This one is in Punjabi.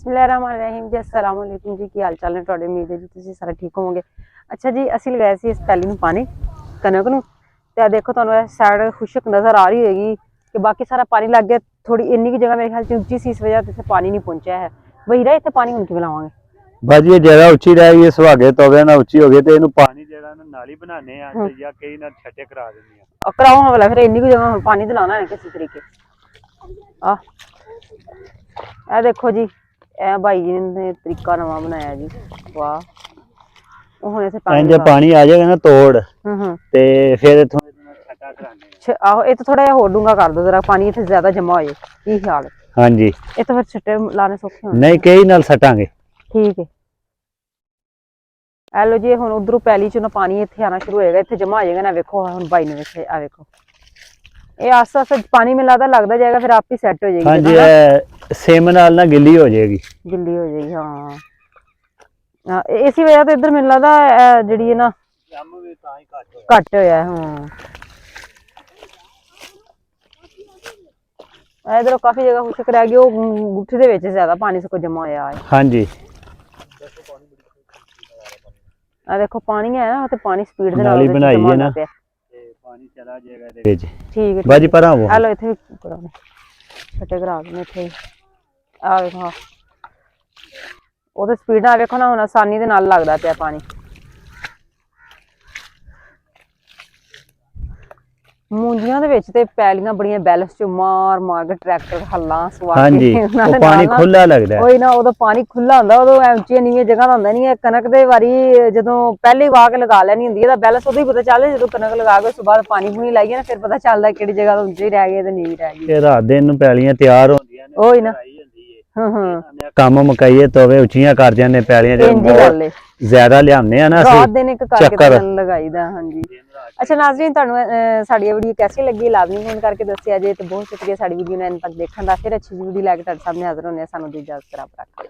बिस्मिल्लाहिर्रहमानिर्रहीम जी अस्सलाम वालेकुम जी की हाल चाल ने ਤੁਹਾਡੇ ਉਮੀਦ ਹੈ ਜੀ ਤੁਸੀਂ ਸਾਰੇ ਠੀਕ ਹੋਵੋਗੇ। ਅੱਛਾ ਜੀ ਅਸੀਂ ਲਗਾਇਆ ਸੀ ਇਸ ਪੈਲੀ ਨੂੰ ਪਾਣੀ ਕਣਕ ਨੂੰ ਤੇ ਆ ਦੇਖੋ ਤੁਹਾਨੂੰ ਇਹ ਸਾਈਡ ਖੁਸ਼ਕ ਨਜ਼ਰ ਆ ਰਹੀ ਹੋਏਗੀ ਕਿ ਬਾਕੀ ਸਾਰਾ ਪਾਣੀ ਲੱਗ ਗਿਆ ਥੋੜੀ ਇੰਨੀ ਕੀ ਜਗ੍ਹਾ ਮੇਰੇ ਖਿਆਲ ਚ ਉੱਚੀ ਸੀ ਇਸ ਵਜ੍ਹਾ ਤੇ ਪਾਣੀ ਨਹੀਂ ਪਹੁੰਚਿਆ ਹੈ ਵਹੀਰਾ ਇੱਥੇ ਪਾਣੀ ਹੁਣ ਕਿਵੇਂ ਲਾਵਾਂਗੇ ਬਾਜੀ ਇਹ ਜਗ੍ਹਾ ਉੱਚੀ ਰਹਿ ਗਈ ਸੁਹਾਗੇ ਤੋਵੇ ਨਾਲ ਉੱਚੀ ਹੋ ਗਈ ਤੇ ਇਹਨੂੰ ਪਾਣੀ ਜਿਹੜਾ ਨਾ ਨਾਲੀ ਬਣਾਣੇ ਆ ਤੇ ਜਾਂ ਕਈ ਨਾਲ ਛੱਟੇ ਕਰਾ ਦਿੰਦੇ ਆ ਕਰਾਉਣ ਵਾਲਾ ਫਿਰ ਇੰਨੀ ਕੀ ਜਗ੍ਹਾ ਪਾਣੀ ਤੇ ਲਾਣਾ ਹੈ ਕਿਸੇ ਤਰੀਕੇ ਆ ਇਹ ਦੇਖੋ ਜੀ ਇਹ ਭਾਈ ਜੀ ਨੇ ਤਰੀਕਾ ਨਵਾਂ ਬਣਾਇਆ ਜੀ ਵਾਹ ਉਹ ਹੁਣ ਇੱਥੇ ਜੇ ਪਾਣੀ ਆ ਜਾਏਗਾ ਨਾ ਤੋੜ ਤੇ ਫਿਰ ਇਥੋਂ ਛੱਟਾ ਕਰਾਣੇ ਆ ਆਹੋ ਇਹ ਤਾਂ ਥੋੜਾ ਜਿਹਾ ਹੋਰ ਡੂੰਗਾ ਕਰ ਦੋ ਜਰਾ ਪਾਣੀ ਇੱਥੇ ਜ਼ਿਆਦਾ ਜਮਾ ਹੋ ਜਾਏ ਕੀ ਖਿਆਲ ਹੈ ਹਾਂਜੀ ਇਹ ਤਾਂ ਫਿਰ ਛੱਟੇ ਲਾਣੇ ਸੌਖੇ ਹੋਣੇ ਨਹੀਂ ਕਈ ਨਾਲ ਸਟਾਂਗੇ ਠੀਕ ਹੈ ਐ ਲੋ ਜੀ ਹੁਣ ਉਧਰੋਂ ਪੈਲੀ ਚੋਂ ਨਾ ਪਾਣੀ ਇੱਥੇ ਆਣਾ ਸ਼ੁਰੂ ਹੋਏਗਾ ਇੱਥੇ ਜਮਾ ਹੋ ਜਾਏਗਾ ਨਾ ਵੇਖੋ ਹੁਣ ਭਾਈ ਨੇ ਵੇਖੇ ਆ ਵੇਖੋ ਇਹ ਆਸਤਾ ਆਸਤਾ ਪਾਣੀ ਮਿਲਾਦਾ ਲੱਗਦਾ ਜਾਏਗਾ ਫਿਰ ਆਪ ਹੀ ਸੈੱਟ ਹੋ ਜਾਏਗੀ ਹਾਂਜੀ ਸੇਮ ਨਾਲ ਨਾ ਗਿੱਲੀ ਹੋ ਜਾਏਗੀ ਗਿੱਲੀ ਹੋ ਜਾਏਗੀ ਹਾਂ ਇਸੇ ਵਜ੍ਹਾ ਤੇ ਇੱਧਰ ਮੈਨੂੰ ਲੱਗਦਾ ਜਿਹੜੀ ਹੈ ਨਾ ਜੰਮ ਵੀ ਤਾਂ ਹੀ ਘੱਟ ਹੋਇਆ ਹਾਂ ਇਧਰੋਂ ਕਾਫੀ ਜਗ੍ਹਾ ਖੁਸ਼ਕ ਰਹਿ ਗਈ ਉਹ ਗੁੱਠੀ ਦੇ ਵਿੱਚ ਜ਼ਿਆਦਾ ਪਾਣੀ ਸਗੋਂ ਜਮਾ ਹੋਇਆ ਹੈ ਹਾਂਜੀ ਆ ਦੇਖੋ ਪਾਣੀ ਹੈ ਨਾ ਤੇ ਪਾਣੀ ਸਪੀਡ ਦੇ ਨਾਲੀ ਬਣਾਈ ਹੈ ਨਾ ਤੇ ਪਾਣੀ ਚਲਾ ਜਾਏਗਾ ਇਹਦੇ ਵਿੱਚ ਠੀਕ ਹੈ ਬਾਜੀ ਪਰ ਆਵੋ ਹਲੋ ਇੱਥੇ ਕਰਾਉਣੇ ਛੱਟੇ ਕਰਾ ਦੇਣੇ ਇੱਥੇ ਆ ਵੇਖੋ ਉਹਦੇ ਸਪੀਡ ਨਾਲ ਵੇਖੋ ਨਾ ਹੁਣ ਆਸਾਨੀ ਦੇ ਨਾਲ ਲੱਗਦਾ ਪਿਆ ਪਾਣੀ ਮੂੰਜੀਆਂ ਦੇ ਵਿੱਚ ਤੇ ਪੈਲੀਆਂ ਬੜੀਆਂ ਬੈਲੈਂਸ ਚ ਮਾਰ ਮਾਰ ਕੇ ਟਰੈਕਟਰ ਹੱਲਾਂ ਸਵਾ ਕੇ ਹਾਂਜੀ ਉਹ ਪਾਣੀ ਖੁੱਲਾ ਲੱਗਦਾ ਕੋਈ ਨਾ ਉਦੋਂ ਪਾਣੀ ਖੁੱਲਾ ਹੁੰਦਾ ਉਦੋਂ ਉੱਚੀਆਂ ਨੀਵੀਆਂ ਜਗ੍ਹਾ ਦਾ ਹੁੰਦਾ ਨਹੀਂ ਕਣਕ ਦੇ ਵਾਰੀ ਜਦੋਂ ਪਹਿਲੀ ਵਾਹ ਕੇ ਲਗਾ ਲੈਣੀ ਹੁੰਦੀ ਇਹਦਾ ਬੈਲੈਂਸ ਉਦੋਂ ਹੀ ਪਤਾ ਚੱਲਦਾ ਜਦੋਂ ਕਣਕ ਲਗਾ ਕੇ ਉਸ ਤੋਂ ਬਾਅਦ ਪਾਣੀ ਪੂਣੀ ਲਾਈਏ ਨਾ ਫਿਰ ਪਤਾ ਚੱਲਦਾ ਕਿਹੜੀ ਜਗ੍ਹਾ ਤੋਂ ਉੱਚੀ ਰਹਿ ਗਈ ਤੇ ਨੀਵੀਂ ਰਹਿ ਗਈ ਇਹ ਰਾਤ ਦਿਨ ਨੂੰ ਪੈਲੀਆਂ ਤਿਆਰ ਹੁੰਦੀਆਂ ਨੇ ਉਹੀ ਨਾ ਕੰਮ ਮੁਕਾਈਏ ਤੋਵੇ ਉੱਚੀਆਂ ਕਰ ਜਾਂਦੇ ਪੈਲੀਆਂ ਜਿਹੜੇ ਜ਼ਿਆਦਾ ਲਿਆਉਂਦੇ ਆ ਨਾ ਰਾਤ ਦਿਨ ਇੱਕ ਕਰਕੇ ਲਗਾਈਦਾ ਹਾਂਜੀ ਅੱਛਾ ਨਾਜ਼ਰੀਨ ਤੁਹਾਨੂੰ ਸਾਡੀ ਵੀਡੀਓ ਕੈਸੀ ਲੱਗੀ ਲਾਜ਼ਮੀ ਕਮੈਂਟ ਕਰਕੇ ਦੱਸਿਆ ਜੇ ਤੇ ਬਹੁਤ ਸ਼ੁਕਰੀਆ ਸਾਡੀ ਵੀਡੀਓ ਨੂੰ ਐਂਡ ਤੱਕ ਦੇਖਣ ਦਾ ਫਿਰ ਅੱਛੀ ਵੀਡੀਓ ਲੈ ਕੇ ਤੁਹਾਡੇ ਸਾਹਮਣੇ ਹਾਜ਼ਰ ਹੋਣੇ ਸਾਨੂੰ ਦੀ ਇਜਾਜ਼ਤ ਰੱਬ ਰੱਖੇ